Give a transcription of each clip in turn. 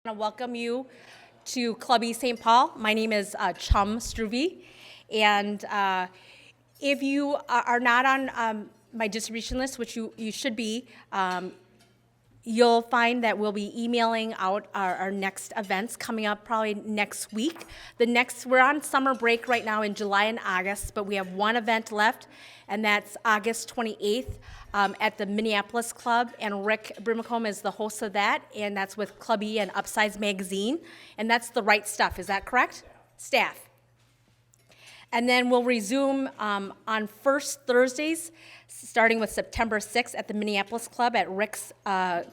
I want to welcome you to Club E St. Paul. My name is Chum Struve, and if you are not on my distribution list, which you should be, you'll find that we'll be emailing out our next events coming up probably next week. We're on summer break right now in July and August, but we have one event left, and that's August 28th at the Minneapolis Club, and Rick Brimacombe is the host of that, and that's with Club E and Upsize Magazine, and that's the right stuff. Is that correct? Staff. And then we'll resume on first Thursdays, starting with September 6th at the Minneapolis Club at Rick's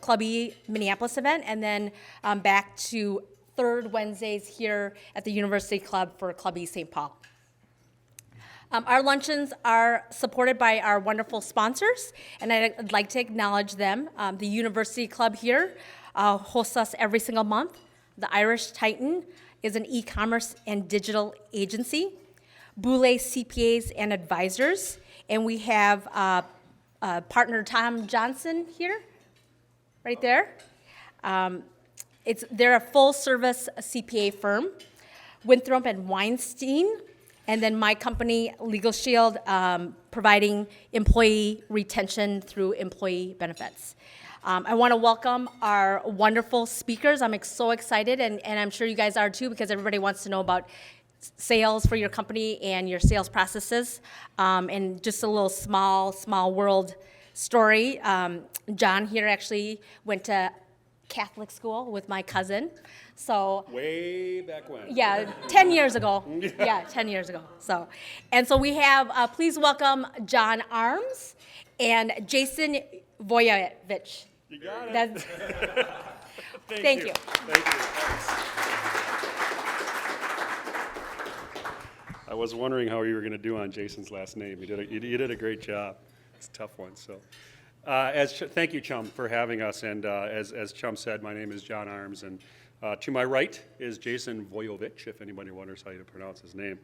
Club E Minneapolis event, and then back to third Wednesdays here at the University Club for Club E St. Paul. Our luncheons are supported by our wonderful sponsors, and I'd like to acknowledge them. The University Club here hosts us every single month. The Irish Titan is an e-commerce and digital agency. Boulay CPAs and Advisors, and we have partner Tom Johnson here, right there. They're a full-service CPA firm. Winthrop and Weinstein, and then my company, Legal Shield, providing employee retention through employee benefits. I want to welcome our wonderful speakers. I'm so excited, and I'm sure you guys are too, because everybody wants to know about sales for your company and your sales processes. And just a little small world story. John here actually went to Catholic school with my cousin. So way back when. Yeah, 10 years ago. Yeah, 10 years ago. So we have, please welcome John Arms and Jason Voyevich. You got it. Thank you. Thank you. I was wondering how you were going to do on Jason's last name. You did a great job. It's a tough one. So, thank you, Chum, for having us. And as Chum said, my name is John Arms, and to my right is Jason Voyevich, if anybody wonders how to pronounce his name.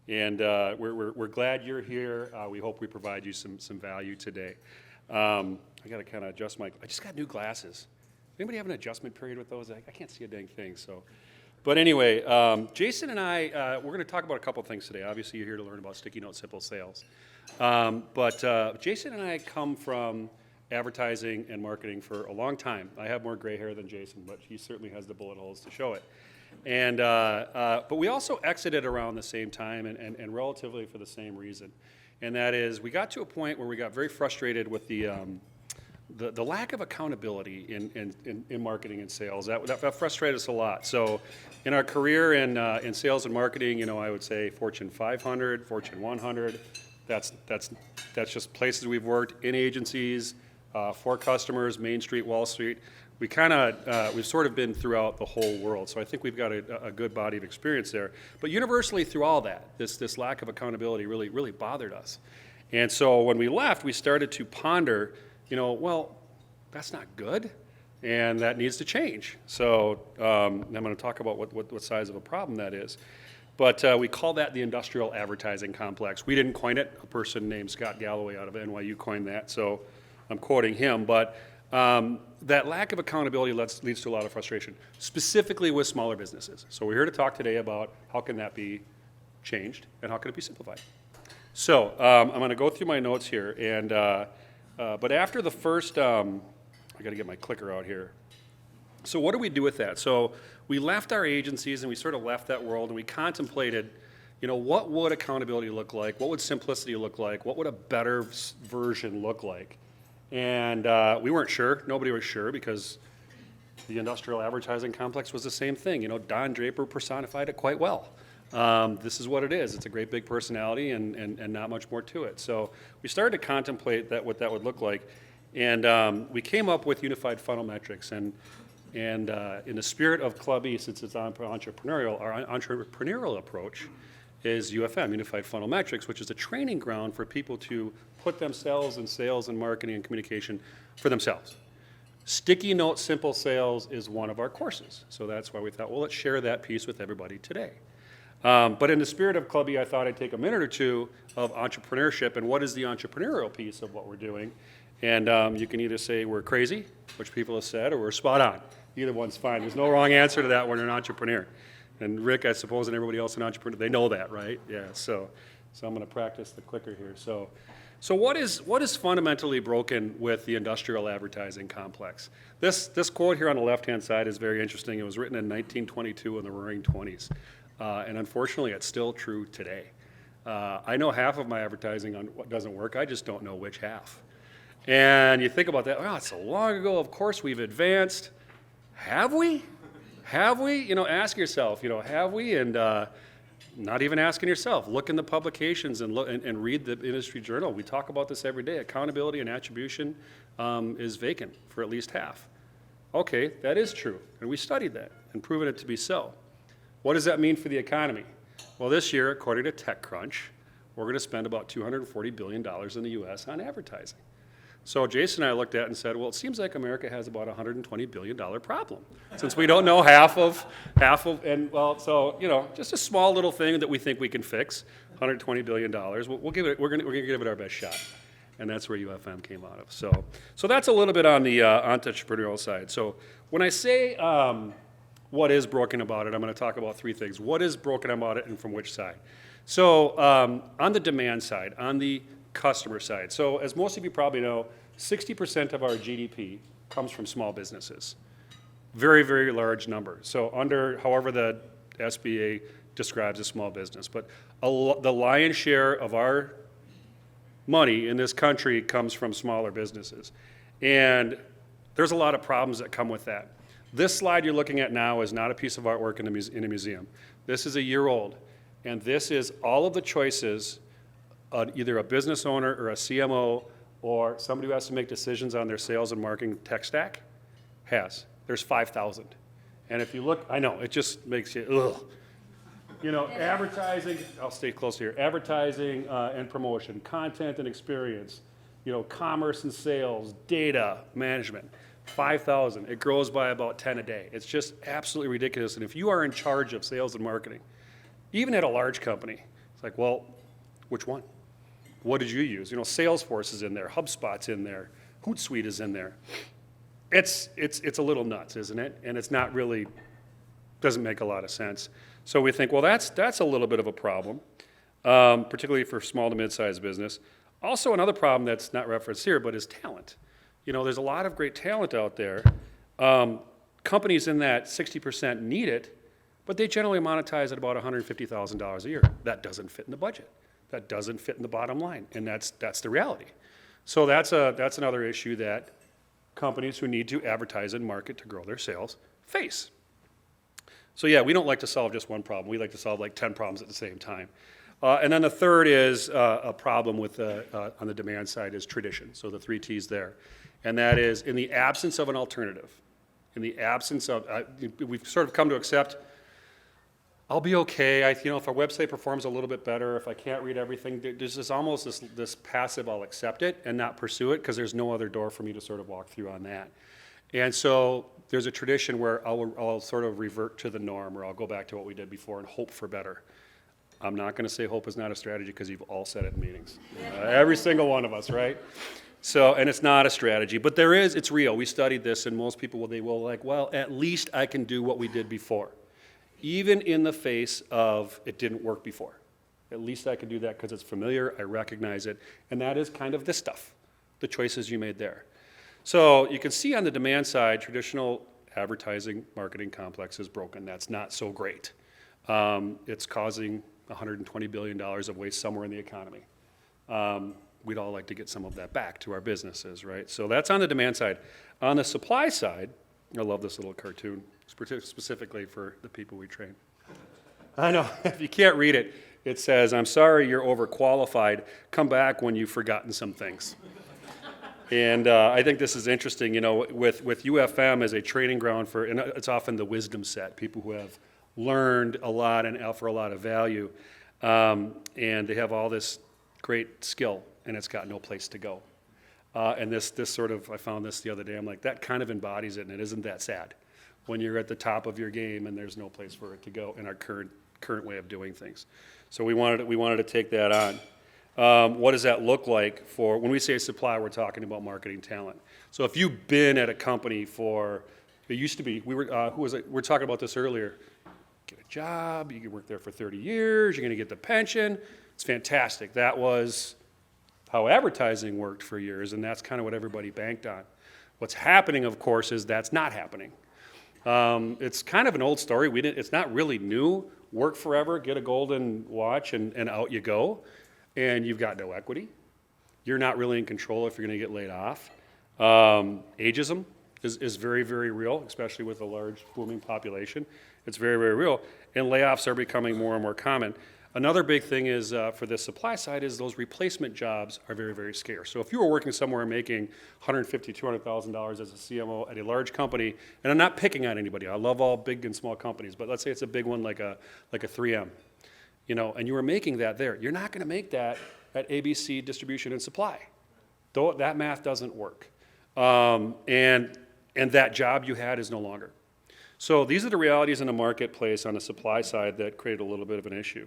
And we're glad you're here. We hope we provide you some value today. I got to kind of adjust I just got new glasses. Anybody have an adjustment period with those? I can't see a dang thing. So. But anyway, Jason and I, we're going to talk about a couple things today. Obviously, you're here to learn about sticky note simple sales. But Jason and I come from advertising and marketing for a long time. I have more gray hair than Jason, but he certainly has the bullet holes to show it. And but we also exited around the same time and relatively for the same reason. And that is, we got to a point where we got very frustrated with the lack of accountability in marketing and sales. That frustrated us a lot. So in our career in sales and marketing, I would say Fortune 500, Fortune 100, that's just places we've worked in agencies, for customers, Main Street, Wall Street. We've sort of been throughout the whole world. So I think we've got a good body of experience there. But universally through all that, this lack of accountability really bothered us. And so when we left, we started to ponder, well, that's not good, and that needs to change. So I'm going to talk about what size of a problem that is. But we call that the industrial advertising complex. We didn't coin it. A person named Scott Galloway out of NYU coined that, so I'm quoting him. But that lack of accountability leads to a lot of frustration, specifically with smaller businesses. So we're here to talk today about how can that be changed and how can it be simplified. So I'm going to go through my notes here, and but after the first, I got to get my clicker out here. So what do we do with that? So we left our agencies and we sort of left that world, and we contemplated, what would accountability look like? What would simplicity look like? What would a better version look like? And we weren't sure. Nobody was sure, because the industrial advertising complex was the same thing. Don Draper personified it quite well. This is what it is. It's a great big personality and not much more to it. So we started to contemplate what that would look like. And we came up with unified funnel metrics. And in the spirit of Club E, since it's entrepreneurial, our entrepreneurial approach is UFM, Unified Funnel Metrics, which is a training ground for people to put themselves in sales and marketing and communication for themselves. Sticky note simple sales is one of our courses. So that's why we thought, well, let's share that piece with everybody today. But in the spirit of Club E, I thought I'd take a minute or two of entrepreneurship and what is the entrepreneurial piece of what we're doing, And you can either say we're crazy, which people have said, or we're spot on. Either one's fine. There's no wrong answer to that when you're an entrepreneur. And Rick, I suppose, and everybody else an entrepreneur, they know that, right? Yeah, so I'm going to practice the clicker here. So what is fundamentally broken with the industrial advertising complex? This quote here on the left-hand side is very interesting. It was written in 1922 in the Roaring '20s, and unfortunately, it's still true today. I know half of my advertising on what doesn't work. I just don't know which half. And you think about that. Oh, it's so long ago. Of course, we've advanced. Have we? Have we? You know, ask yourself. You know, have we? And not even asking yourself. Look in the publications and read the industry journal. We talk about this every day. Accountability and attribution is vacant for at least half. Okay, that is true, and we studied that and proven it to be so. What does that mean for the economy? Well, this year, according to TechCrunch, we're going to spend about $240 billion in the U.S. on advertising. So Jason and I looked at it and said, well, it seems like America has about a $120 billion problem, since we don't know half of, and well, so, you know, just a small little thing that we think we can fix, $120 billion. We'll give it, we're gonna give it our best shot. And that's where UFM came out of. So that's a little bit on the entrepreneurial side. So when I say what is broken about it, I'm going to talk about three things. What is broken about it and from which side? So on the demand side, on the customer side. So as most of you probably know, 60% of our GDP comes from small businesses. Very, very large number. So under however the SBA describes a small business. But the lion's share of our money in this country comes from smaller businesses. And there's a lot of problems that come with that. This slide you're looking at now is not a piece of artwork in a museum. This is a year old. And this is all of the choices either a business owner or a CMO or somebody who has to make decisions on their sales and marketing tech stack has. There's 5,000. And if you look, I know, it just makes you, ugh. You know, advertising, I'll stay close here, advertising and promotion, content and experience, you know, commerce and sales, data management, 5,000. It grows by about 10 a day. It's just absolutely ridiculous. And if you are in charge of sales and marketing, even at a large company, it's like, well, which one? What did you use? You know, Salesforce is in there, HubSpot's in there, Hootsuite is in there. It's a little nuts, isn't it? And it's not really, doesn't make a lot of sense. So we think, well, that's a little bit of a problem, particularly for small to mid-sized business. Also, another problem that's not referenced here, but is talent. You know, there's a lot of great talent out there. Companies in that 60% need it, but they generally monetize at about $150,000 a year. That doesn't fit in the budget. That doesn't fit in the bottom line, and that's the reality. So that's another issue that companies who need to advertise and market to grow their sales face. So yeah, we don't like to solve just one problem. We like to solve like 10 problems at the same time. And then the third is a problem with on the demand side is tradition. So the 3 T's there. And that is in the absence of an alternative, in the absence of, we've sort of come to accept, I'll be okay. If our website performs a little bit better, if I can't read everything, there's this almost this passive, I'll accept it and not pursue it because there's no other door for me to sort of walk through on that. And so there's a tradition where I'll sort of revert to the norm, or I'll go back to what we did before and hope for better. I'm not going to say hope is not a strategy because you've all said it in meetings. Every single one of us, right? So, and it's not a strategy, but it's real. We studied this, and most people, they will like, well, at least I can do what we did before. Even in the face of it didn't work before. At least I can do that because it's familiar, I recognize it, and that is kind of this stuff, the choices you made there. So you can see on the demand side, traditional advertising marketing complex is broken. That's not so great. It's causing $120 billion of waste somewhere in the economy. We'd all like to get some of that back to our businesses, right? So that's on the demand side. On the supply side, I love this little cartoon, specifically for the people we train. I know, if you can't read it, it says, I'm sorry you're overqualified. Come back when you've forgotten some things. And I think this is interesting, with UFM as a training ground for, and it's often the wisdom set, people who have learned a lot and offer a lot of value. And they have all this great skill, and it's got no place to go. And this sort of, I found this the other day, I'm like, that kind of embodies it, and it isn't that sad when you're at the top of your game and there's no place for it to go in our current way of doing things. So we wanted to take that What does that look like for, when we say supply, we're talking about marketing talent. So if you've been at a company for, it used to be, who was it? We were talking about this earlier. Get a job, you can work there for 30 years, you're gonna get the pension. It's fantastic. That was how advertising worked for years, and that's kind of what everybody banked on. What's happening, of course, is that's not happening. It's kind of an old story. It's not really new. Work forever, get a golden watch, and out you go. And you've got no equity. You're not really in control if you're going to get laid off. Ageism is very, very real, especially with a large booming population. It's very, very real. And layoffs are becoming more and more common. Another big thing is for the supply side is those replacement jobs are very, very scarce. So if you were working somewhere making $150,000, $200,000 as a CMO at a large company, and I'm not picking on anybody, I love all big and small companies, but let's say it's a big one like a 3M, and you were making that there, you're not going to make that at ABC Distribution and Supply. Though that math doesn't work, and that job you had is no longer. So these are the realities in the marketplace on the supply side that create a little bit of an issue.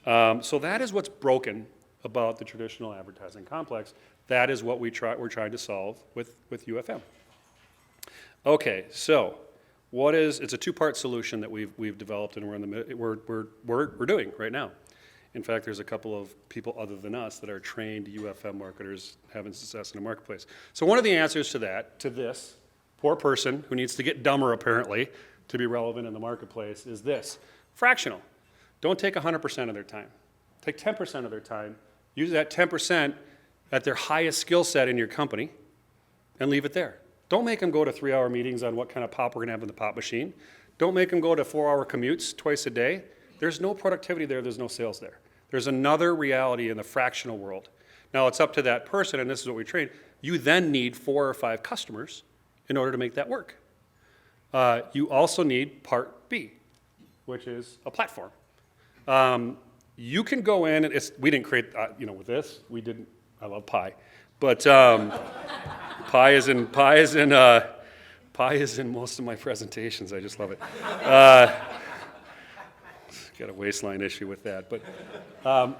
So that is what's broken about the traditional advertising complex. That is what we're trying to solve with UFM. Okay, so it's a two-part solution that we've developed, and we're doing right now. In fact, there's a couple of people other than us that are trained UFM marketers having success in the marketplace. So one of the answers to this poor person who needs to get dumber apparently to be relevant in the marketplace is this: fractional. Don't take 100% of their time. Take 10% of their time. Use that 10% at their highest skill set in your company and leave it there. Don't make them go to 3-hour meetings on what kind of pop we're going to have in the pop machine. Don't make them go to 4-hour commutes twice a day. There's no productivity there. There's no sales there. There's another reality in the fractional world. Now, it's up to that person, and this is what we train. You then need 4 or 5 customers in order to make that work. You also need part B, which is a platform. You can go in, and we didn't create, with this, we didn't, I love pie, but pie is in most of my presentations, I just love it. Got a waistline issue with that, but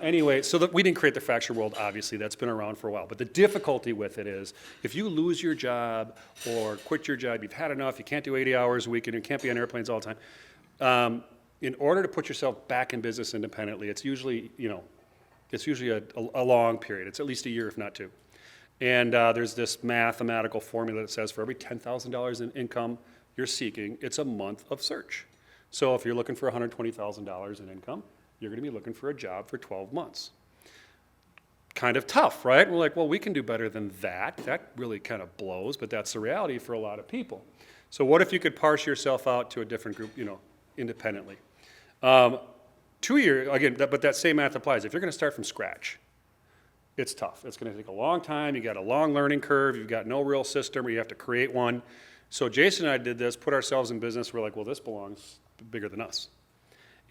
anyway, so we didn't create the fractional world, obviously, that's been around for a while, but the difficulty with it is, if you lose your job or quit your job, you've had enough, you can't do 80 hours a week, and you can't be on airplanes all the time, in order to put yourself back in business independently, it's usually, a long period. It's at least a year, if not 2. And there's this mathematical formula that says for every $10,000 in income you're seeking, it's a month of search. So if you're looking for $120,000 in income, you're going to be looking for a job for 12 months. Kind of tough, right? We're like, well, we can do better than that. That really kind of blows, but that's the reality for a lot of people. So what if you could parse yourself out to a different group, independently? 2 years, again, but that same math applies. If you're going to start from scratch, it's tough. It's going to take a long time. You got a long learning curve. You've got no real system, or you have to create one. So Jason and I did this, put ourselves in business. We're like, well, this belongs bigger than us.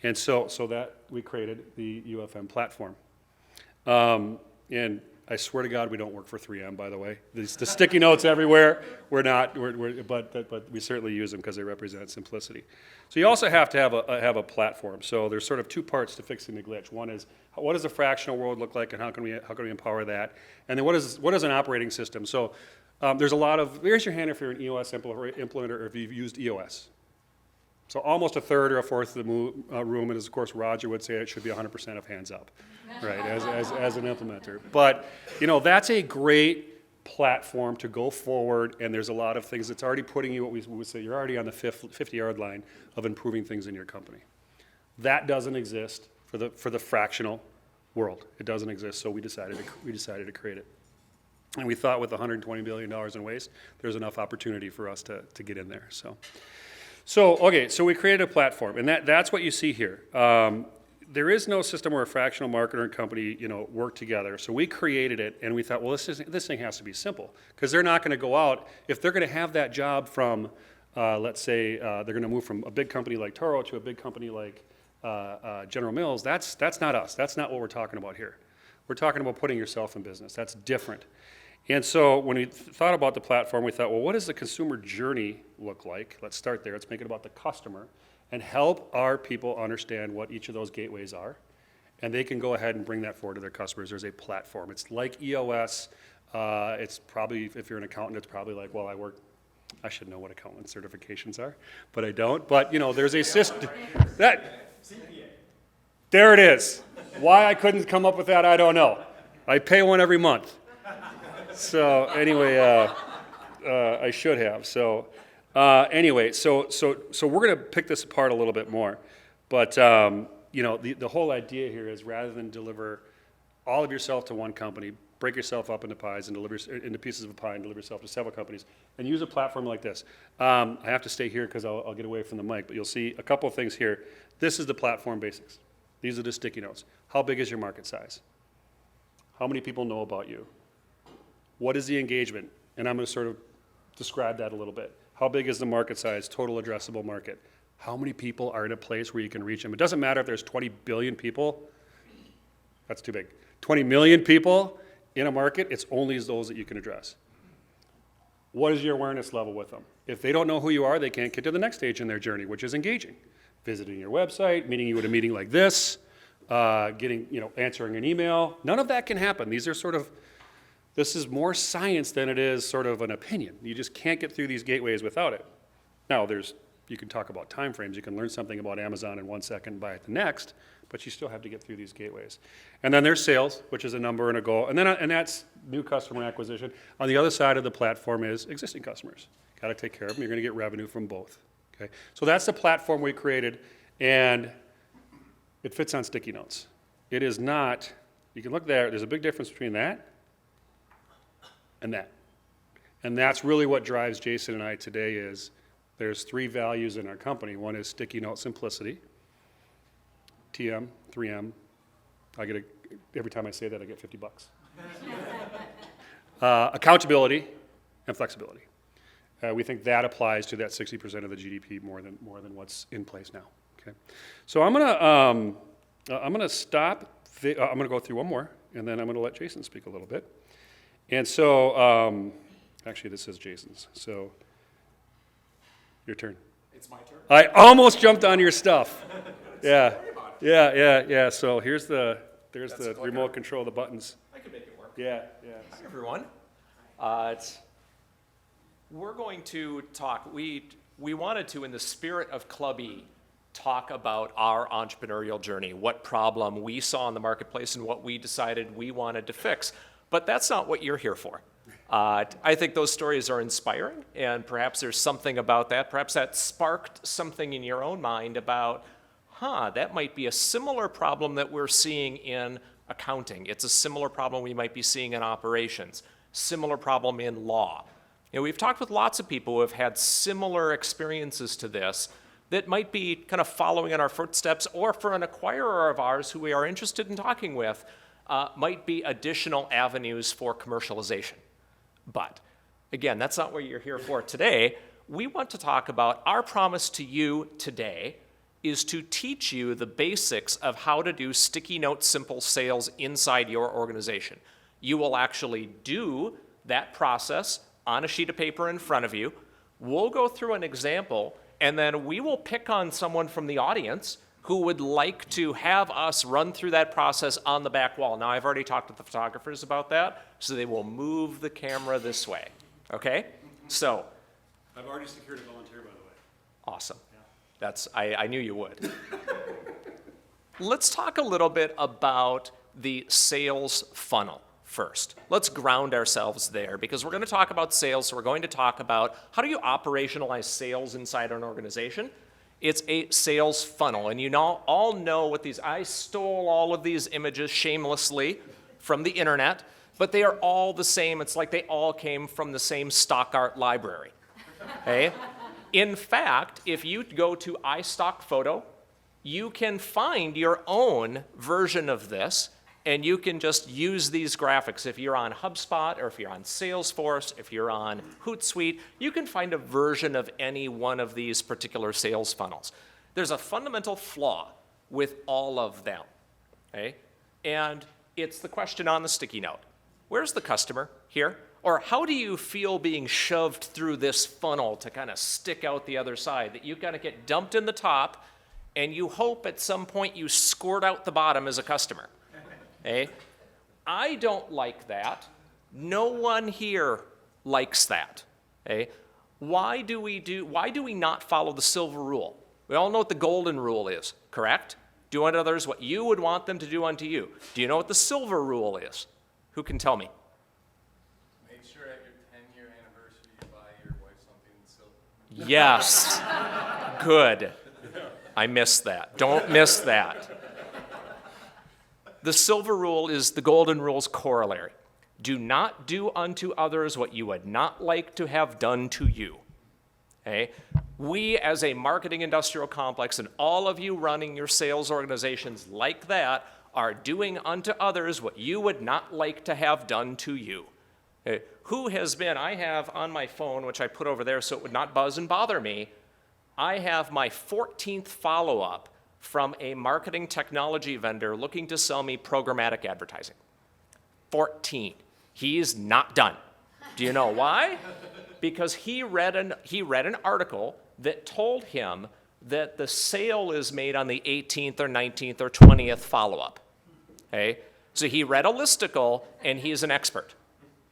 And so that we created the UFM platform. And I swear to God, we don't work for 3M, by the way. The sticky notes everywhere, we're not, but we certainly use them because they represent simplicity. So you also have to have a platform. So there's sort of 2 parts to fixing the glitch. One is, what does a fractional world look like, and how can we empower that? And then what is an operating system? So there's a lot of, raise your hand if you're an EOS implementer or if you've used EOS. So almost a third or a fourth of the room, and as of course Roger would say, it should be 100% of hands up, right, as an implementer. But, that's a great platform to go forward, and there's a lot of things that's already putting you, what we would say, you're already on the 50-yard line of improving things in your company. That doesn't exist for the fractional world. It doesn't exist, so we decided to create it. And we thought with $120 billion in waste, there's enough opportunity for us to get in there. So we created a platform, and that's what you see here. There is no system where a fractional marketer and company, work together. So we created it, and we thought, well, this thing has to be simple, because they're not going to go out if they're going to have that job from, let's say, they're going to move from a big company like Toro to a big company like General Mills. That's not us. That's not what we're talking about here. We're talking about putting yourself in business. That's different. And so when we thought about the platform, we thought, well, what does the consumer journey look like? Let's start there. Let's make it about the customer and help our people understand what each of those gateways are. and they can go ahead and bring that forward to their customers. There's a platform. It's like EOS. It's probably, if you're an accountant, it's probably like, well, I should know what accountant certifications are, but I don't. But, there's a system. There it is. Why I couldn't come up with that, I don't know. I pay one every month. So anyway, I should have. So anyway, so we're going to pick this apart a little bit more. But, the whole idea here is rather than deliver all of yourself to one company, break yourself up into pies and deliver into pieces of a pie and deliver yourself to several companies, and use a platform like this. I have to stay here because I'll get away from the mic, but you'll see a couple of things here. This is the platform basics. These are the sticky notes. How big is your market size? How many people know about you? What is the engagement? And I'm going to sort of describe that a little bit. How big is the market size, total addressable market? How many people are in a place where you can reach them? It doesn't matter if there's 20 billion people. That's too big. 20 million people in a market, it's only those that you can address. What is your awareness level with them? If they don't know who you are, they can't get to the next stage in their journey, which is engaging. Visiting your website, meeting you at a meeting like this, answering an email. None of that can happen. These are this is more science than it is sort of an opinion. You just can't get through these gateways without it. Now, you can talk about time frames. You can learn something about Amazon in 1 second, buy it the next, but you still have to get through these gateways. And then there's sales, which is a number and a goal, and that's new customer acquisition. On the other side of the platform is existing customers. Got to take care of them. You're going to get revenue from both. Okay, so that's the platform we created, and it fits on sticky notes. It is not. You can look there. There's a big difference between that and that, and that's really what drives Jason and I today. Is there's 3 values in our company. One is sticky note simplicity. TM, 3M. Every time I say that, I get $50. Accountability and flexibility. We think that applies to that 60% of the GDP more than what's in place now. Okay, so I'm gonna stop. I'm gonna go through one more, and then I'm gonna let Jason speak a little bit. And so, actually, this is Jason's. So, your turn. It's my turn. I almost jumped on your stuff. Yeah. So there's the remote control, the buttons. I can make it work. Yeah. Hi, everyone. We're going to talk. We wanted to, in the spirit of Club E, talk about our entrepreneurial journey, what problem we saw in the marketplace and what we decided we wanted to fix. But that's not what you're here for. I think those stories are inspiring, and perhaps there's something about that. Perhaps that sparked something in your own mind about, that might be a similar problem that we're seeing in accounting. It's a similar problem we might be seeing in operations, similar problem in law. We've talked with lots of people who have had similar experiences to this that might be kind of following in our footsteps, or for an acquirer of ours who we are interested in talking with, might be additional avenues for commercialization. But again, that's not what you're here for today. We want to talk about our promise to you today is to teach you the basics of how to do sticky note simple sales inside your organization. You will actually do that process on a sheet of paper in front of you. We'll go through an example, and then we will pick on someone from the audience who would like to have us run through that process on the back wall. Now, I've already talked with the photographers about that, so they will move the camera this way, okay? So. I've already secured a volunteer, by the way. Awesome. Yeah. I knew you would. Let's talk a little bit about the sales funnel first. Let's ground ourselves there, because we're going to talk about sales, so we're going to talk about how do you operationalize sales inside an organization. It's a sales funnel, and you all know what these, I stole all of these images shamelessly from the internet, but they are all the same. It's like they all came from the same stock art library, okay? In fact, if you go to iStock Photo, you can find your own version of this, and you can just use these graphics. If you're on HubSpot, or if you're on Salesforce, if you're on Hootsuite, you can find a version of any one of these particular sales funnels. There's a fundamental flaw with all of them, okay? And it's the question on the sticky note. Where's the customer? Here? Or how do you feel being shoved through this funnel to kind of stick out the other side, that you kind of get dumped in the top, and you hope at some point you squirt out the bottom as a customer. Okay? I don't like that. No one here likes that. Okay? Why do we not follow the silver rule? We all know what the golden rule is, correct? Do unto others what you would want them to do unto you. Do you know what the silver rule is? Who can tell me? Make sure at your 10-year anniversary you buy your wife something silver. Yes. Good. I missed that. Don't miss that. The silver rule is the golden rule's corollary. Do not do unto others what you would not like to have done to you. Okay? We, as a marketing industrial complex, and all of you running your sales organizations like that, are doing unto others what you would not like to have done to you. Okay? Who has been, I have on my phone, which I put over there so it would not buzz and bother me, I have my 14th follow-up from a marketing technology vendor looking to sell me programmatic advertising. 14. He's not done. Do you know why? Because he read an article that told him that the sale is made on the 18th or 19th or 20th follow-up. Okay? So he read a listicle, and he's an expert.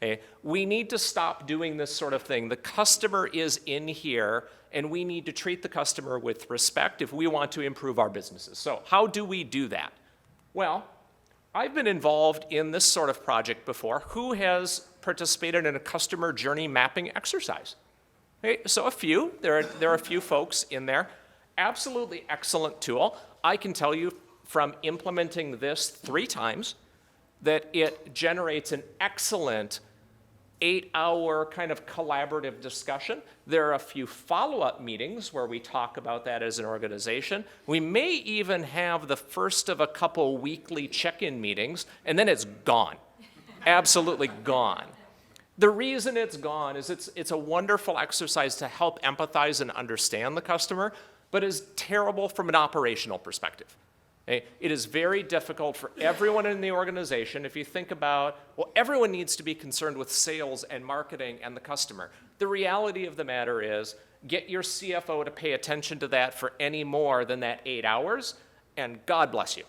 Okay? We need to stop doing this sort of thing. The customer is in here, and we need to treat the customer with respect if we want to improve our businesses. So how do we do that? Well, I've been involved in this sort of project before. Who has participated in a customer journey mapping exercise? Okay, so a few. There are a few folks in there. Absolutely excellent tool. I can tell you from implementing this 3 times that it generates an excellent 8-hour kind of collaborative discussion. There are a few follow-up meetings where we talk about that as an organization. We may even have the first of a couple weekly check-in meetings, and then it's gone. Absolutely gone. The reason it's gone is it's a wonderful exercise to help empathize and understand the customer, but is terrible from an operational perspective. Okay? It is very difficult for everyone in the organization. If you think about, well, everyone needs to be concerned with sales and marketing and the customer. The reality of the matter is, get your CFO to pay attention to that for any more than that 8 hours, and God bless you.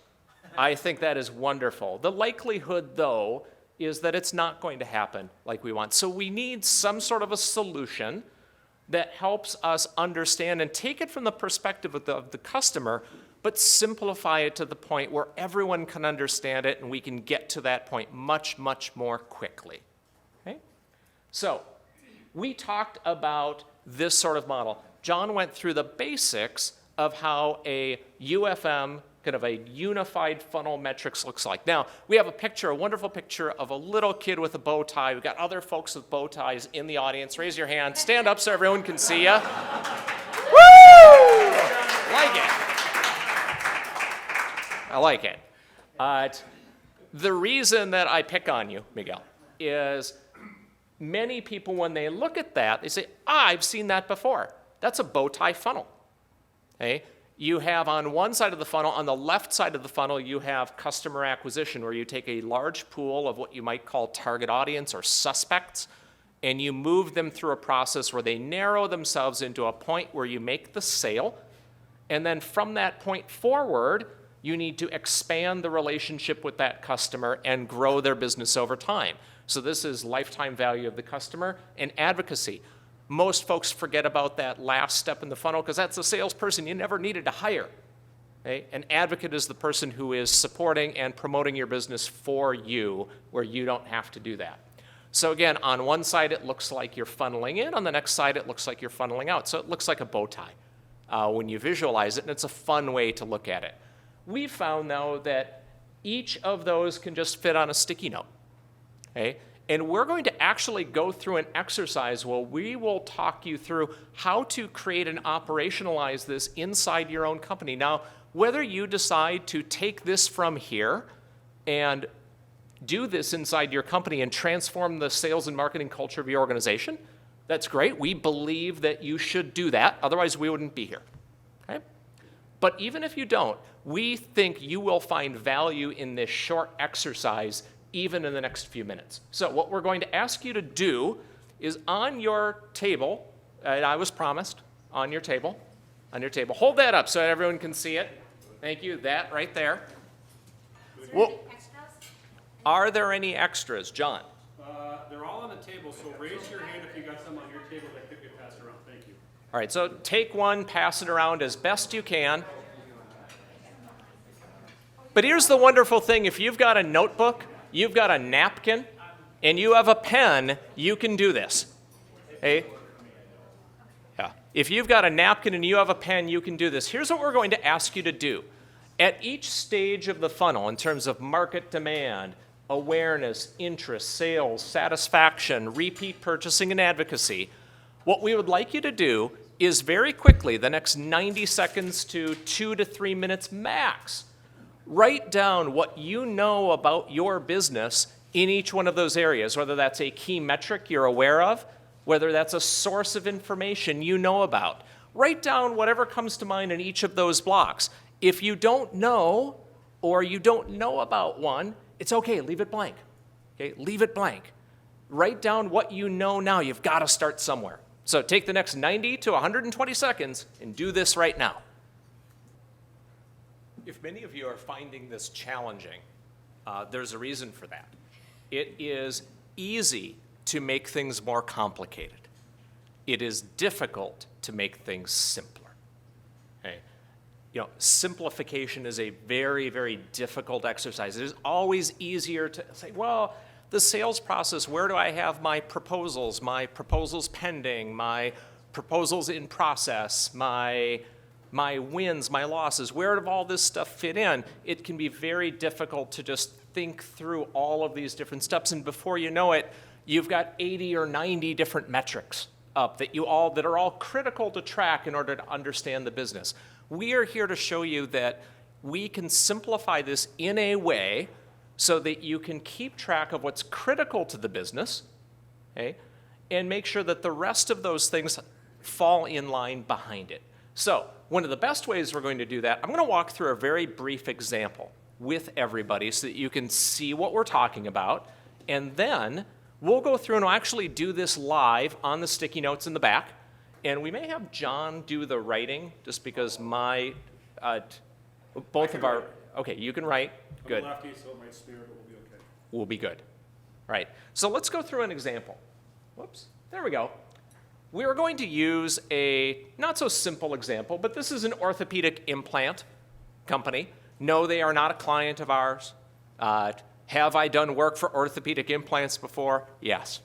I think that is wonderful. The likelihood, though, is that it's not going to happen like we want. So we need some sort of a solution that helps us understand and take it from the perspective of the customer, but simplify it to the point where everyone can understand it and we can get to that point much, much more quickly. Okay? So we talked about this sort of model. John went through the basics of how a UFM, kind of a unified funnel metrics looks like. Now, we have a wonderful picture of a little kid with a bow tie. We've got other folks with bow ties in the audience. Raise your hand. Stand up so everyone can see you. Woo! Like it. I like it. The reason that I pick on you, Miguel, is many people, when they look at that, they say, I've seen that before. That's a bow tie funnel. Okay? You have on one side of the funnel, on the left side of the funnel, you have customer acquisition, where you take a large pool of what you might call target audience or suspects, and you move them through a process where they narrow themselves into a point where you make the sale, and then from that point forward, you need to expand the relationship with that customer and grow their business over time. So this is lifetime value of the customer and advocacy. Most folks forget about that last step in the funnel because that's a salesperson you never needed to hire. Okay? An advocate is the person who is supporting and promoting your business for you, where you don't have to do that. So again, on one side it looks like you're funneling in, on the next side it looks like you're funneling out. So it looks like a bow tie when you visualize it, and it's a fun way to look at it. We found, though, that each of those can just fit on a sticky note. Okay? And we're going to actually go through an exercise where we will talk you through how to create and operationalize this inside your own company. Now, whether you decide to take this from here and do this inside your company and transform the sales and marketing culture of your organization, that's great. We believe that you should do that. Otherwise, we wouldn't be here. Okay? But even if you don't, we think you will find value in this short exercise even in the next few minutes. So what we're going to ask you to do is on your table, and I was promised, on your table, on your table. Hold that up so everyone can see it. Thank you. That right there. Well, are there any extras, John? They're all on the table, so raise your hand if you got some on your table that could get passed around. Thank you. All right, so take one, pass it around as best you can. But here's the wonderful thing. If you've got a notebook, you've got a napkin, and you have a pen, you can do this. Hey? Yeah. If you've got a napkin and you have a pen, you can do this. Here's what we're going to ask you to do. At each stage of the funnel, in terms of market demand, awareness, interest, sales, satisfaction, repeat purchasing, and advocacy, what we would like you to do is very quickly, the next 90 seconds to 2 to 3 minutes max, write down what you know about your business in each one of those areas, whether that's a key metric you're aware of, whether that's a source of information you know about. Write down whatever comes to mind in each of those blocks. If you don't know, or you don't know about one, it's okay, leave it blank. Okay, leave it blank. Write down what you know now. You've got to start somewhere. So take the next 90 to 120 seconds and do this right now. If many of you are finding this challenging, there's a reason for that. It is easy to make things more complicated. It is difficult to make things simpler. Okay? You know, simplification is a very, very difficult exercise. It is always easier to say, well, the sales process, where do I have my proposals pending, my proposals in process, my wins, my losses, where does all this stuff fit in? It can be very difficult to just think through all of these different steps, and before you know it, you've got 80 or 90 different metrics up that are all critical to track in order to understand the business. We are here to show you that we can simplify this in a way so that you can keep track of what's critical to the business, okay, and make sure that the rest of those things fall in line behind it. So one of the best ways we're going to do that, I'm going to walk through a very brief example with everybody so that you can see what we're talking about, and then we'll go through and we'll actually do this live on the sticky notes in the back, and we may have John do the writing just because both of our, okay, you can write, good. I'm a lefty, so it might smear, but we'll be okay. We'll be good. Right. So let's go through an example. Whoops. There we go. We are going to use a not so simple example, but this is an orthopedic implant company. No, they are not a client of ours. Have I done work for orthopedic implants before? Yes.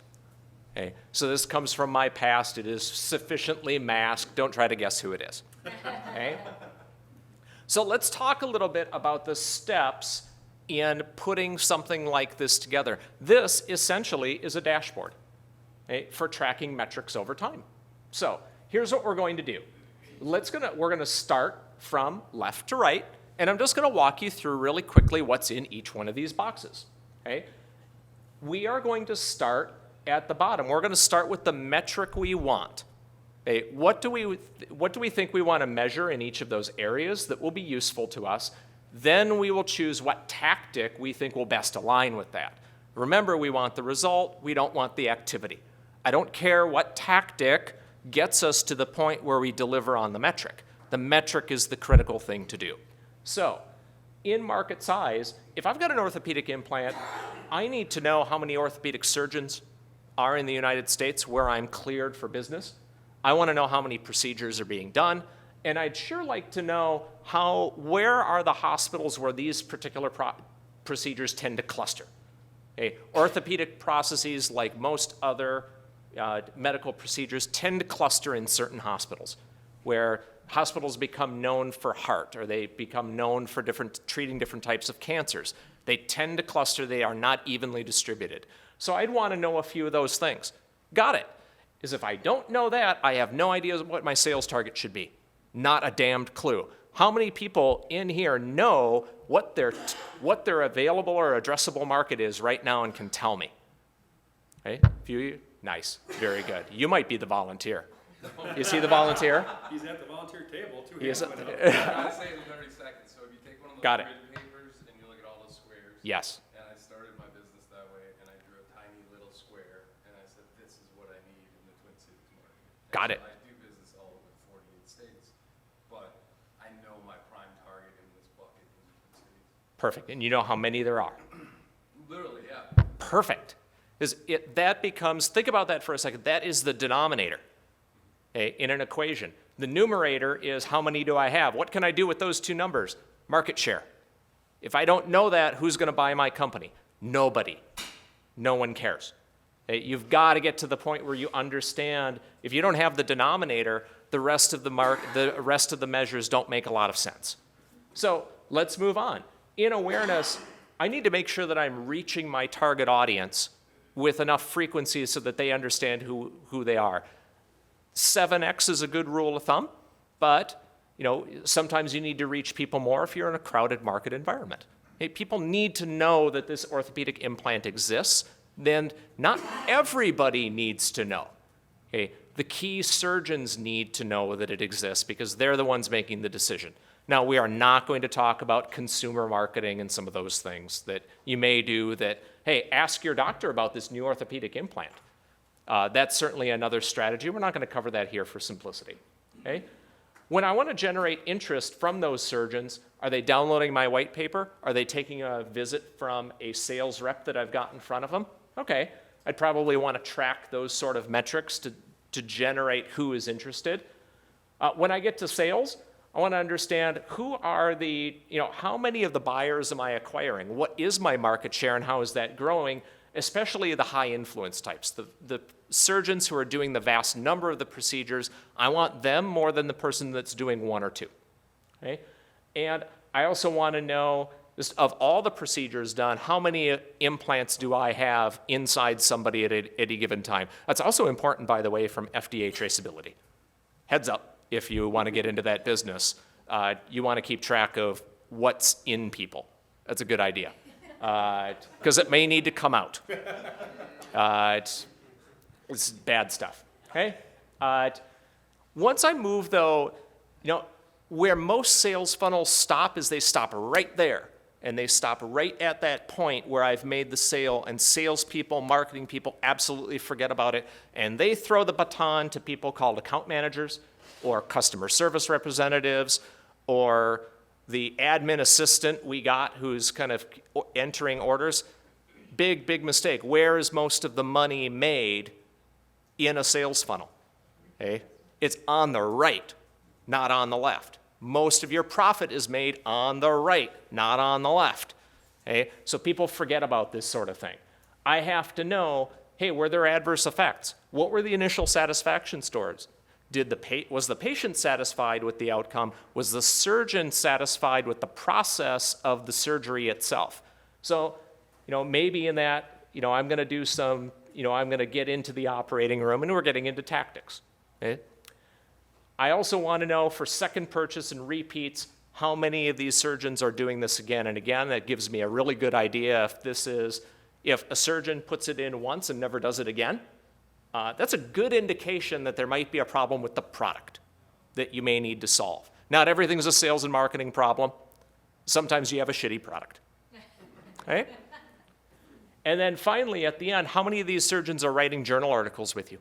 Okay. So this comes from my past. It is sufficiently masked. Don't try to guess who it is. Okay. So let's talk a little bit about the steps in putting something like this together. This essentially is a dashboard, okay, for tracking metrics over time. So here's what we're going to do. We're going to start from left to right, and I'm just going to walk you through really quickly what's in each one of these boxes. Okay? We are going to start at the bottom. We're going to start with the metric we want. Okay, what do we think we want to measure in each of those areas that will be useful to us? Then we will choose what tactic we think will best align with that. Remember, we want the result, we don't want the activity. I don't care what tactic gets us to the point where we deliver on the metric. The metric is the critical thing to do. So, in market size, if I've got an orthopedic implant, I need to know how many orthopedic surgeons are in the United States where I'm cleared for business. I want to know how many procedures are being done, and I'd sure like to know where are the hospitals where these particular procedures tend to cluster. Okay? Orthopedic processes, like most other medical procedures, tend to cluster in certain hospitals, where hospitals become known for heart, or they become known for treating different types of cancers. They tend to cluster. They are not evenly distributed. So I'd want to know a few of those things. Got it. Is if I don't know that, I have no idea what my sales target should be. Not a damned clue. How many people in here know what their available or addressable market is right now and can tell me? Okay, a few of you? Nice, very good. You might be the volunteer. Is he the volunteer? He's at the volunteer table, too. He is. I gotta say it in 30 seconds. So if you take one of those Got it. grid papers and you look at all the squares. Yes. And I started my business that way, and I drew a tiny little square, and I said, this is what I need in the Twin Cities market. Got it. I do business all over 48 states. Perfect. And you know how many there are? Literally, yeah. Perfect. That becomes, think about that for a second, that is the denominator, okay, in an equation. The numerator is how many do I have? What can I do with those two numbers? Market share. If I don't know that, who's going to buy my company? Nobody. No one cares. Okay, you've got to get to the point where you understand, if you don't have the denominator, the rest of the measures don't make a lot of sense. So let's move on. In awareness, I need to make sure that I'm reaching my target audience with enough frequency so that they understand who they are. 7x is a good rule of thumb, but sometimes you need to reach people more if you're in a crowded market environment. Okay, people need to know that this orthopedic implant exists, then not everybody needs to know. Okay, the key surgeons need to know that it exists because they're the ones making the decision. Now, we are not going to talk about consumer marketing and some of those things that you may do that, hey, ask your doctor about this new orthopedic implant. That's certainly another strategy. We're not going to cover that here for simplicity. Okay? When I want to generate interest from those surgeons, are they downloading my white paper? Are they taking a visit from a sales rep that I've got in front of them? Okay, I'd probably want to track those sort of metrics to generate who is interested. When I get to sales, I want to understand who are how many of the buyers am I acquiring? What is my market share and how is that growing? Especially the high influence types, the surgeons who are doing the vast number of the procedures. I want them more than the person that's doing one or two. Okay? And I also want to know, just of all the procedures done, how many implants do I have inside somebody at any given time? That's also important, by the way, from FDA traceability. Heads up, if you want to get into that business, you want to keep track of what's in people. That's a good idea, because it may need to come out. It's bad stuff, okay? Once I move, though, where most sales funnels stop is they stop right there. And they stop right at that point where I've made the sale, and salespeople, marketing people absolutely forget about it. And they throw the baton to people called account managers or customer service representatives or the admin assistant we got who's kind of entering orders. Big, big mistake. Where is most of the money made in a sales funnel? Okay? It's on the right, not on the left. Most of your profit is made on the right, not on the left. Okay? So people forget about this sort of thing. I have to know, hey, were there adverse effects? What were the initial satisfaction scores? Was the patient satisfied with the outcome? Was the surgeon satisfied with the process of the surgery itself? So, maybe in that, I'm going to do some, I'm going to get into the operating room, and we're getting into tactics. Okay? I also want to know for second purchase and repeats, how many of these surgeons are doing this again and again. That gives me a really good idea if a surgeon puts it in once and never does it again. That's a good indication that there might be a problem with the product that you may need to solve. Not everything's a sales and marketing problem. Sometimes you have a shitty product. Right? And then finally, at the end, how many of these surgeons are writing journal articles with you?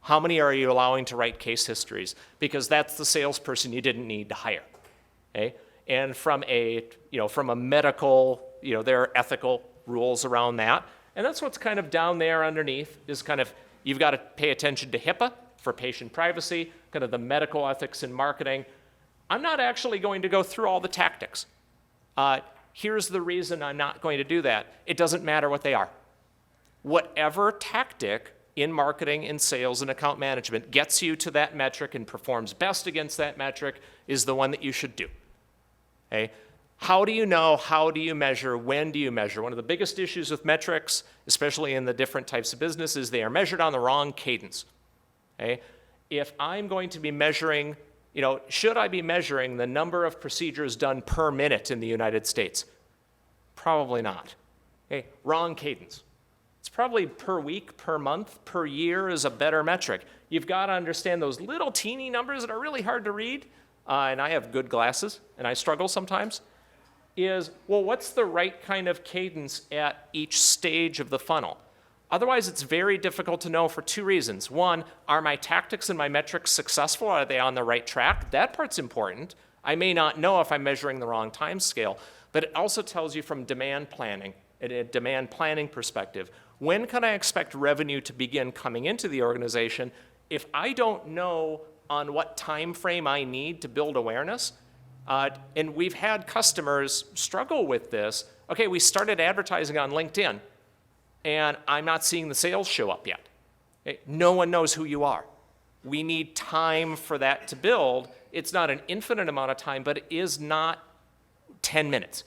How many are you allowing to write case histories? Because that's the salesperson you didn't need to hire. Okay? And from a medical, there are ethical rules around that. And that's what's kind of down there underneath is kind of, you've got to pay attention to HIPAA for patient privacy, kind of the medical ethics in marketing. I'm not actually going to go through all the tactics. Here's the reason I'm not going to do that. It doesn't matter what they are. Whatever tactic in marketing, in sales, and account management gets you to that metric and performs best against that metric is the one that you should do. Okay? How do you know? How do you measure? When do you measure? One of the biggest issues with metrics, especially in the different types of businesses, they are measured on the wrong cadence. Okay? If I'm going to be measuring, should I be measuring the number of procedures done per minute in the United States? Probably not. Okay? Wrong cadence. It's probably per week, per month, per year is a better metric. You've got to understand those little teeny numbers that are really hard to read, and I have good glasses, and I struggle sometimes, what's the right kind of cadence at each stage of the funnel? Otherwise, it's very difficult to know for two reasons. One, are my tactics and my metrics successful? Are they on the right track? That part's important. I may not know if I'm measuring the wrong time scale, but it also tells you from demand planning, a demand planning perspective, when can I expect revenue to begin coming into the organization? If I don't know on what time frame I need to build awareness, and we've had customers struggle with this. Okay, we started advertising on LinkedIn, and I'm not seeing the sales show up yet. Okay, no one knows who you are. We need time for that to build. It's not an infinite amount of time, but it is not 10 minutes.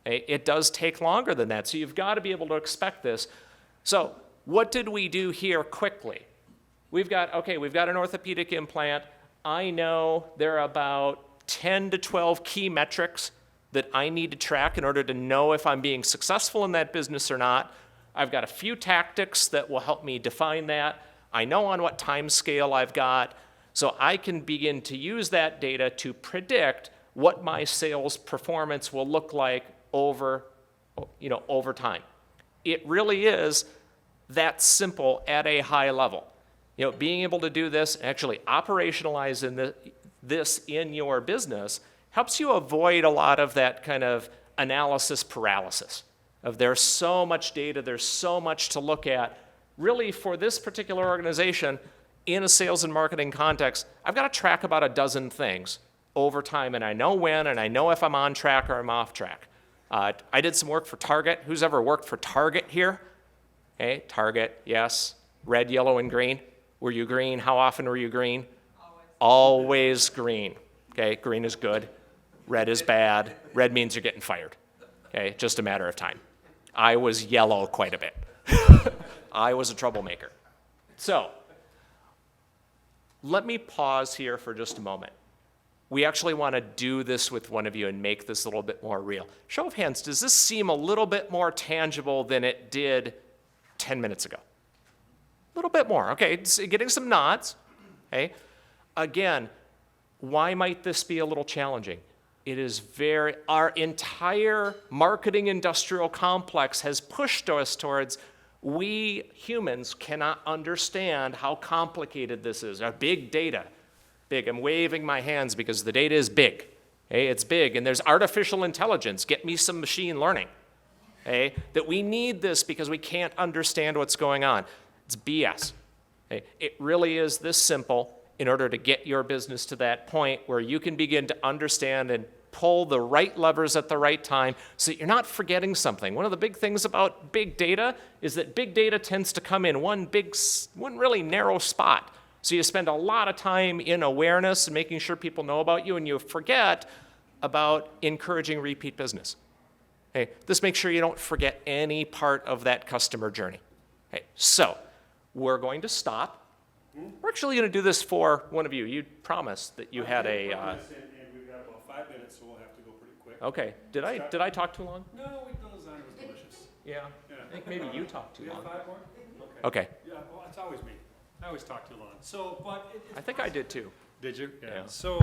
Okay, it does take longer than that, so you've got to be able to expect this. So what did we do here quickly? We've got an orthopedic implant. I know there are about 10 to 12 key metrics that I need to track in order to know if I'm being successful in that business or not. I've got a few tactics that will help me define that. I know on what time scale I've got, so I can begin to use that data to predict what my sales performance will look like over time. It really is that simple at a high level. Being able to do this, actually operationalizing this in your business helps you avoid a lot of that kind of analysis paralysis of there's so much data, there's so much to look at. Really, for this particular organization, in a sales and marketing context, I've got to track about a dozen things over time, and I know when, and I know if I'm on track or I'm off track. I did some work for Target. Who's ever worked for Target here? Okay, Target, yes. Red, yellow, and green. Were you green? How often were you green? Always green. Okay, green is good. Red is bad. Red means you're getting fired. Okay, just a matter of time. I was yellow quite a bit. I was a troublemaker. So, let me pause here for just a moment. We actually want to do this with one of you and make this a little bit more real. Show of hands, does this seem a little bit more tangible than it did 10 minutes ago? A little bit more. Okay, it's getting some nods. Okay. Again, why might this be a little challenging? It is our entire marketing industrial complex has pushed us towards we humans cannot understand how complicated this is. Our big data, big. I'm waving my hands because the data is big. Okay, it's big, and there's artificial intelligence. Get me some machine learning. Okay, that we need this because we can't understand what's going on. It's BS. Okay, it really is this simple in order to get your business to that point where you can begin to understand and pull the right levers at the right time so that you're not forgetting something. One of the big things about big data is that big data tends to come in one really narrow spot. So you spend a lot of time in awareness and making sure people know about you, and you forget about encouraging repeat business. Okay, this makes sure you don't forget any part of that customer journey. Okay, so we're going to stop. We're actually going to do this for one of you. You promised that you had a. And we've got about 5 minutes, so we'll have to go pretty quick. Okay. Did I talk too long? No, the lasagna was delicious. Yeah. I think maybe you talked too We long. have 5 more? Okay. Yeah, well, it's always me. I always talk too long. So, but I think I did too. Did you? Yeah. So,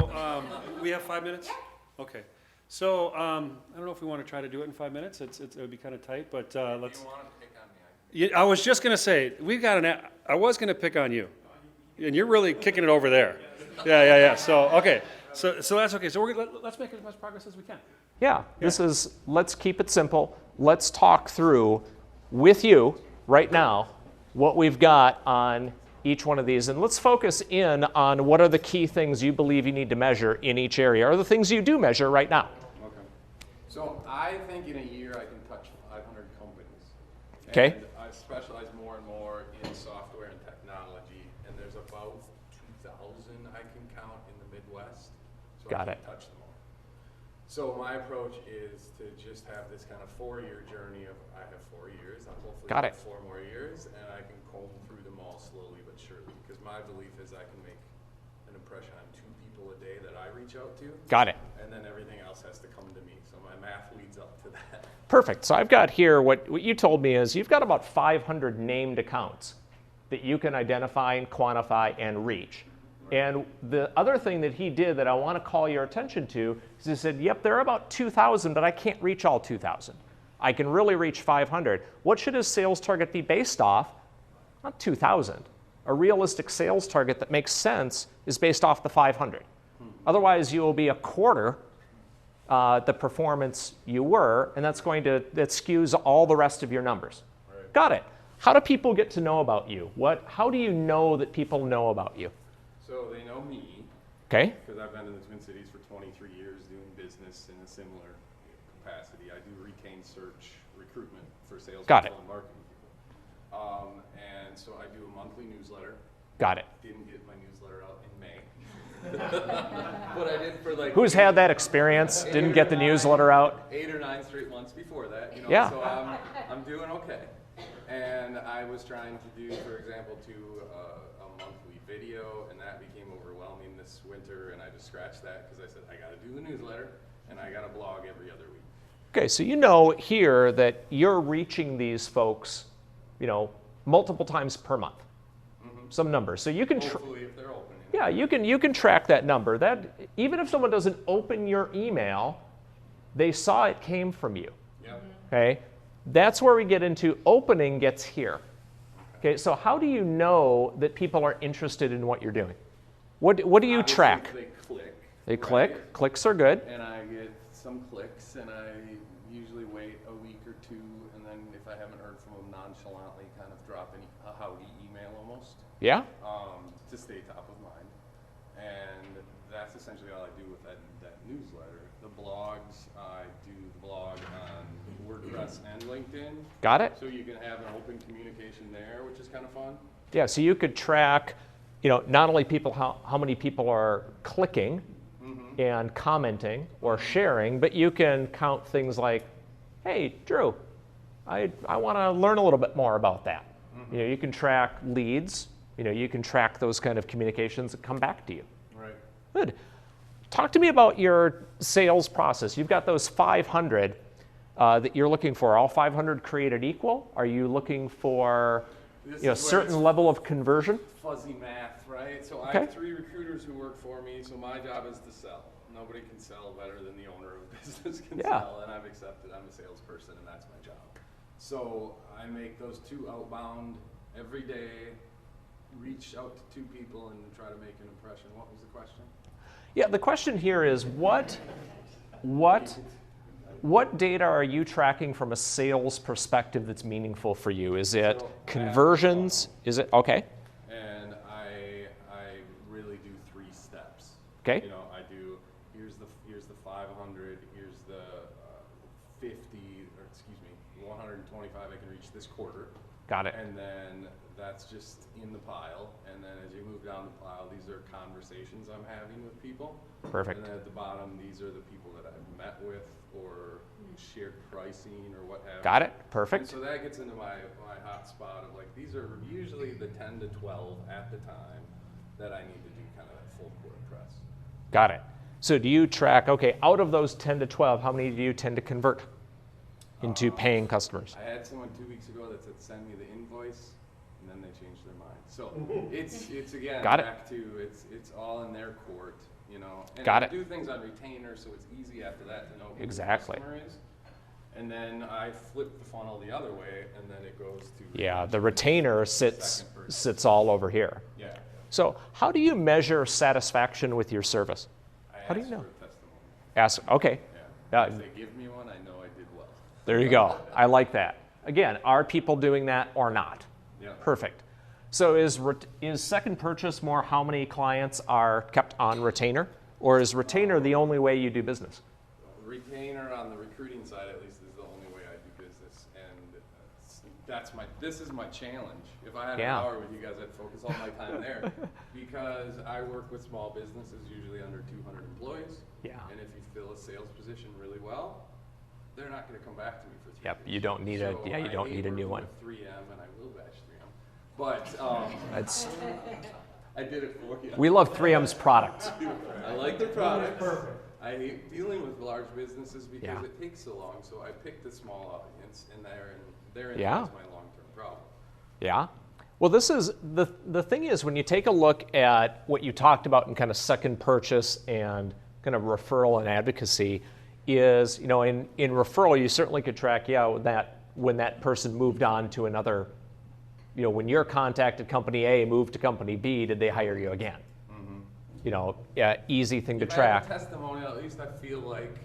we have 5 minutes? Okay. So, I don't know if we want to try to do it in 5 minutes. It would be kind of tight, but let's. If you want to pick on me, I was just going to say, I was going to pick on you. And you're really kicking it over there. Yeah. So, okay. So that's okay. So let's make as much progress as we can. Yeah. Let's keep it simple. Let's talk through with you right now what we've got on each one of these. And let's focus in on what are the key things you believe you need to measure in each area, or the things you do measure right now. Okay. So I think in a year I can touch 500 companies. Okay. And I specialize more and more in software and technology, and there's about 2,000 I can count in the Midwest. So Got I it. can touch them all. So my approach is to just have this kind of 4-year journey of I have 4 years. I'll hopefully Got have it. 4 more years, and I can comb through them all slowly but surely. Because my belief is I can make an impression on 2 people a day that I reach out to. Got it. And then everything else has to come to me. So my math leads up to that. Perfect. So I've got here what you told me is you've got about 500 named accounts that you can identify and quantify and reach. And the other thing that he did that I want to call your attention to is he said, yep, there are about 2,000, but I can't reach all 2,000. I can really reach 500. What should his sales target be based off? Not 2,000. A realistic sales target that makes sense is based off the 500. Otherwise, you will be a quarter the performance you were, and that skews all the rest of your numbers. Right. Got it. How do people get to know about you? How do you know that people know about you? So they know me, Okay. because I've been in the Twin Cities for 23 years doing business in a similar capacity. I do retained search recruitment for sales Got people it. and marketing people. And so I do a monthly newsletter. Got it. Didn't get my newsletter out in May. But I did for like Who's had that experience? Didn't get the newsletter out? 8 or 9 straight months before that, you know. Yeah. So I'm doing okay. And I was trying to do, for example, a monthly video, and that became overwhelming this winter, and I just scratched that because I said I got to do the newsletter and I got to blog every other week. Okay, so you know here that you're reaching these folks, multiple times per month. Some number. So you can Hopefully, if they're open. yeah, you can track that number. That even if someone doesn't open your email, they saw it came from you. Yep. Okay? That's where we get into opening gets here. Okay, so how do you know that people are interested in what you're doing? What do you Obviously, track? They click. They right? click. Clicks are good. And I get some clicks, and I usually wait a week or two, and then if I haven't heard from them, nonchalantly kind of drop a howdy email almost. Yeah? To stay top of mind. And that's essentially all I do with that newsletter. The blogs, I do the blog on WordPress and LinkedIn. Got it? So you can have an open communication there, which is kind of fun. Yeah, so you could track, not only how many people are clicking and commenting or sharing, but you can count things like, hey, Drew, I want to learn a little bit more about that. You can track leads. You can track those kind of communications that come back to you. Right. Good. Talk to me about your sales process. You've got those 500 that you're looking for. All 500 created equal? Are you looking for This a is where certain it's level of conversion? fuzzy math, right? So I Okay. have 3 recruiters who work for me, so my job is to sell. Nobody can sell better than the owner of a business can Yeah. sell, and I've accepted I'm a salesperson, and that's my job. So I make those 2 outbound every day, reach out to 2 people and try to make an impression. What was the question? Yeah, the question here is what data are you tracking from a sales perspective that's meaningful for you? Is it So, conversions? Is it okay? And I really do 3 steps. Okay. I do here's the 500, here's the 125 I can reach this quarter. Got it. And then that's just in the pile. And then as you move down the pile, these are conversations I'm having with people. Perfect. And then at the bottom, these are the people that I've met with or shared pricing or what have you. Got it. And Perfect. so that gets into my hot spot of like, these are usually the 10 to 12 at the time that I need to do kind of that full quarter press. Got it. So do you track, okay, out of those 10 to 12, how many do you tend to convert into paying customers? I had someone 2 weeks ago that said, send me the invoice, and then they changed their mind. So it's again, Got it. back to, it's all in their court, And Got I it. do things on retainer, so it's easy after that to know who Exactly. the customer is. And then I flip the funnel the other way, and then it goes to... Yeah, the retainer sits all over here. Yeah. So how do you measure satisfaction with your service? How do you ask know? for a testimony. Ask, okay. Yeah. Yeah. If they give me one, I know I did well. There you go. I like that. Again, are people doing that or not? Yeah. Perfect. So is second purchase more how many clients are kept on retainer? Or is retainer the only way you do business? Retainer on the recruiting side, at least, is the only way I do business, and this is my challenge. If I had an hour with you guys, I'd focus all my time there, because I work with small businesses, usually under 200 employees. Yeah. And if you fill a sales position really well, they're not going to come back to me for 3 Yep, years. you don't need a new one. With 3M, and I will bash 3M, but That's, I did it for you. we love 3M's products. I like their products. I hate dealing with large businesses because Yeah. it takes so long. So I picked a small audience, and therein Yeah. lies my long-term problem. Yeah. Well, this is the thing is when you take a look at what you talked about in kind of second purchase and kind of referral and advocacy is, in referral you certainly could track, when that person moved on to another, when you're contacted company A, moved to company B, did they hire you again? easy thing to If I have track. a testimonial, at least I feel like.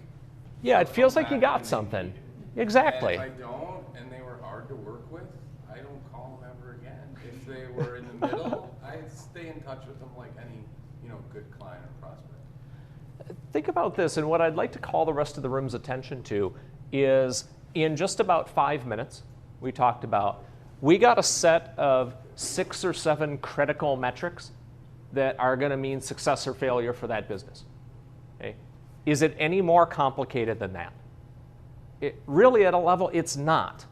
Yeah, it feels like you back got and something. And Exactly. if I don't, and they were hard to work with, I don't call them ever again. If they were in the middle, I stay in touch with them like any, good client or prospect. Think about this, and what I'd like to call the rest of the room's attention to is in just about 5 minutes, we talked about, we got a set of 6 or 7 critical metrics that are going to mean success or failure for that business. Okay? Is it any more complicated than that? Really, at a level, it's not.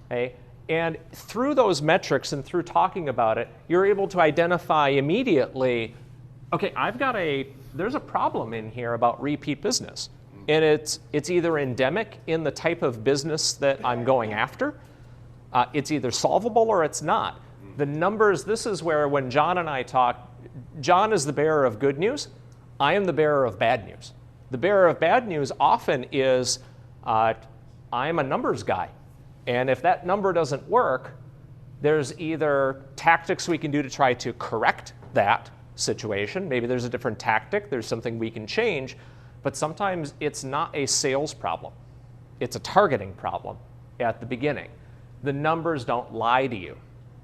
Okay? And through those metrics and through talking about it, you're able to identify immediately, okay, there's a problem in here about repeat business. And it's either endemic in the type of business that I'm going after, it's either solvable or it's not. The numbers, this is where when John and I talk, John is the bearer of good news, I am the bearer of bad news. The bearer of bad news often is, I'm a numbers guy. And if that number doesn't work, there's either tactics we can do to try to correct that situation. Maybe there's a different tactic, there's something we can change, but sometimes it's not a sales problem. It's a targeting problem at the beginning. The numbers don't lie to you.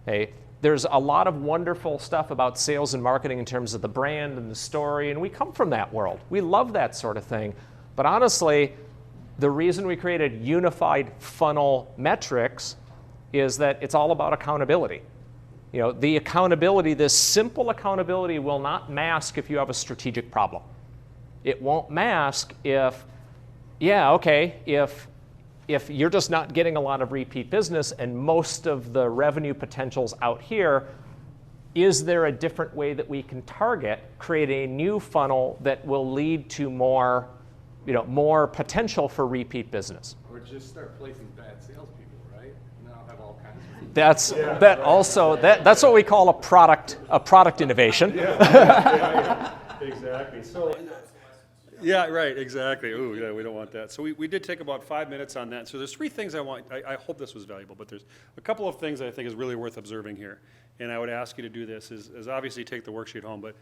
Okay? There's a lot of wonderful stuff about sales and marketing in terms of the brand and the story, and we come from that world. We love that sort of thing. But honestly, the reason we created unified funnel metrics is that it's all about accountability. The accountability, this simple accountability will not mask if you have a strategic problem. It won't mask if you're just not getting a lot of repeat business and most of the revenue potential's out here, is there a different way that we can target, create a new funnel that will lead to more potential for repeat business? Or just start placing bad salespeople, right? And then I'll have all kinds of. That's what we call a product innovation. Exactly. So, yeah, right, exactly. Ooh, yeah, we don't want that. So we did take about 5 minutes on that. So there's 3 things I hope this was valuable, but there's a couple of things that I think is really worth observing here. And I would ask you to do this, is obviously take the worksheet home, but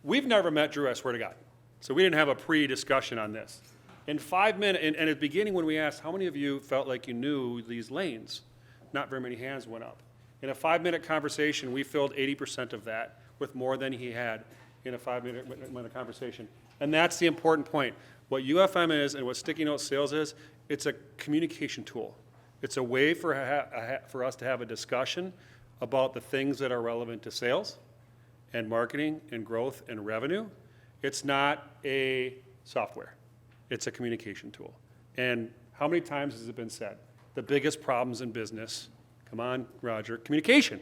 we've never met Drew, I swear to God. So we didn't have a pre-discussion on this. In 5 minutes, and at the beginning when we asked, how many of you felt like you knew these lanes? Not very many hands went up. In a 5-minute conversation, we filled 80% of that with more than he had in a 5-minute conversation. And that's the important point. What UFM is and what Sticky Note Sales is, it's a communication tool. It's a way for us to have a discussion about the things that are relevant to sales and marketing and growth and revenue. It's not a software. It's a communication tool. And how many times has it been said? The biggest problems in business, come on, Roger, communication.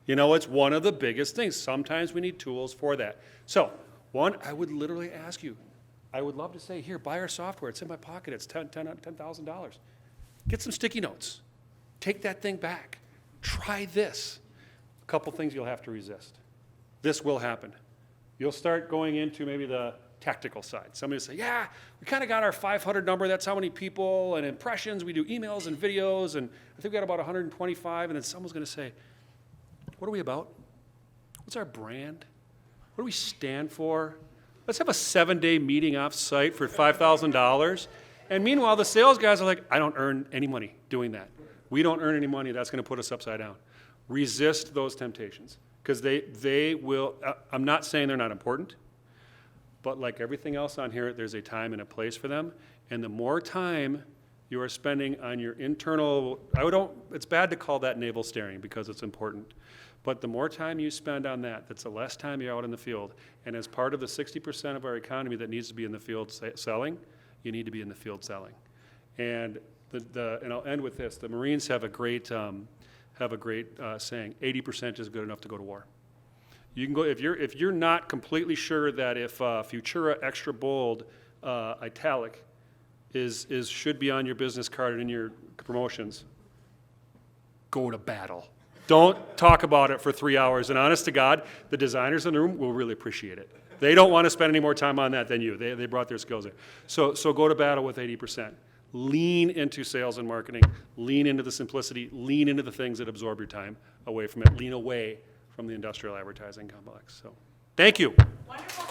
It's one of the biggest things. Sometimes we need tools for that. So, one, I would literally ask you, I would love to say, here, buy our software. It's in my pocket. It's $10,000. Get some sticky notes. Take that thing back. Try this. A couple things you'll have to resist. This will happen. You'll start going into maybe the tactical side. Somebody will say, yeah, we kind of got our 500 number. That's how many people and impressions. We do emails and videos, and I think we got about 125. And then someone's going to say, what are we about? What's our brand? What do we stand for? Let's have a 7-day meeting off-site for $5,000. And meanwhile, the sales guys are like, I don't earn any money doing that. We don't earn any money. That's going to put us upside down. Resist those temptations. Because they will, I'm not saying they're not important, but like everything else on here, there's a time and a place for them. And the more time you are spending on your internal, it's bad to call that navel staring because it's important. But the more time you spend on that, that's the less time you're out in the field. And as part of the 60% of our economy that needs to be in the field selling, you need to be in the field selling. And and I'll end with this. The Marines have a great saying, 80% is good enough to go to war. You can go, if you're not completely sure that if Futura Extra Bold Italic should be on your business card and in your promotions, go to battle. Don't talk about it for 3 hours. And honest to God, the designers in the room will really appreciate it. They don't want to spend any more time on that than you. They brought their skills in. So go to battle with 80%. Lean into sales and marketing. Lean into the simplicity. Lean into the things that absorb your time away from it. Lean away from the industrial advertising complex. So Thank you. Wonderful.